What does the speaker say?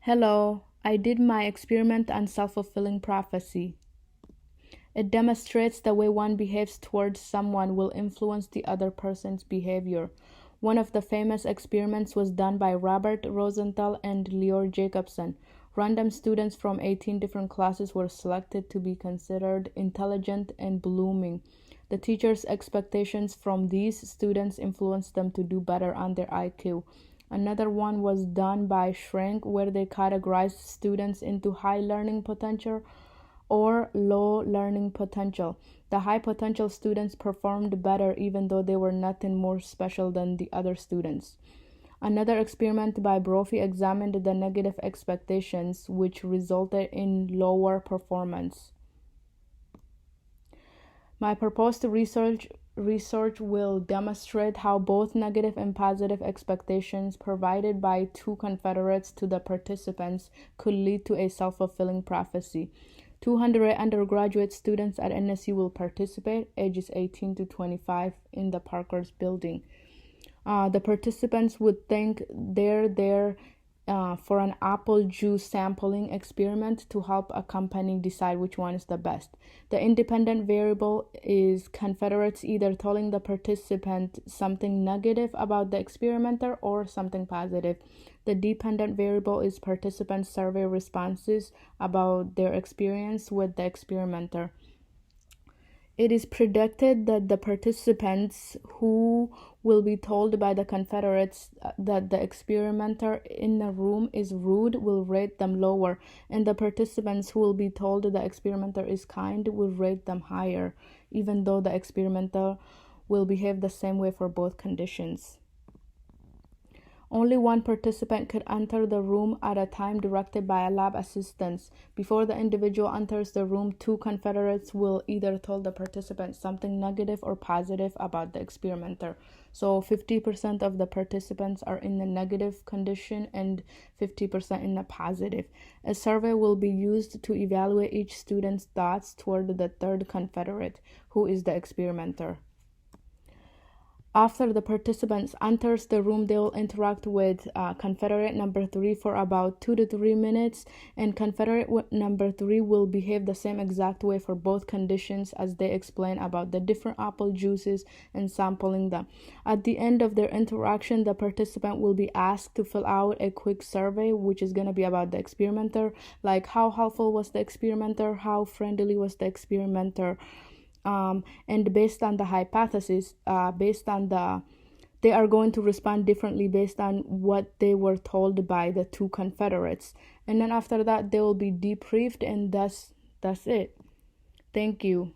Hello, I did my experiment on self-fulfilling prophecy. It demonstrates the way one behaves towards someone will influence the other person's behavior. One of the famous experiments was done by Robert Rosenthal and Lior Jacobson. Random students from 18 different classes were selected to be considered intelligent and blooming. The teacher's expectations from these students influenced them to do better on their IQ. Another one was done by Schrank, where they categorized students into high learning potential or low learning potential. The high potential students performed better even though they were nothing more special than the other students. Another experiment by Brophy examined the negative expectations, which resulted in lower performance. My proposed research will demonstrate how both negative and positive expectations provided by two confederates to the participants could lead to a self-fulfilling prophecy. 200 undergraduate students at NSU will participate, ages 18 to 25, in the Parker's building. The participants would think they're there for an apple juice sampling experiment to help a company decide which one is the best. The independent variable is confederates either telling the participant something negative about the experimenter or something positive. The dependent variable is participants' survey responses about their experience with the experimenter. It is predicted that the participants who will be told by the confederates that the experimenter in the room is rude will rate them lower, and the participants who will be told the experimenter is kind will rate them higher, even though the experimenter will behave the same way for both conditions. Only one participant could enter the room at a time, directed by a lab assistant. Before the individual enters the room, two confederates will either tell the participant something negative or positive about the experimenter. So 50% of the participants are in the negative condition and 50% in the positive. A survey will be used to evaluate each student's thoughts toward the third confederate, who is the experimenter. After the participants enters the room, they will interact with Confederate number 3 for about 2 to 3 minutes, and Confederate number 3 will behave the same exact way for both conditions as they explain about the different apple juices and sampling them. At the end of their interaction, the participant will be asked to fill out a quick survey, which is going to be about the experimenter, like how helpful was the experimenter, how friendly was the experimenter. And based on the hypothesis, they are going to respond differently based on what they were told by the two confederates. And then after that, they will be debriefed, and that's it. Thank you.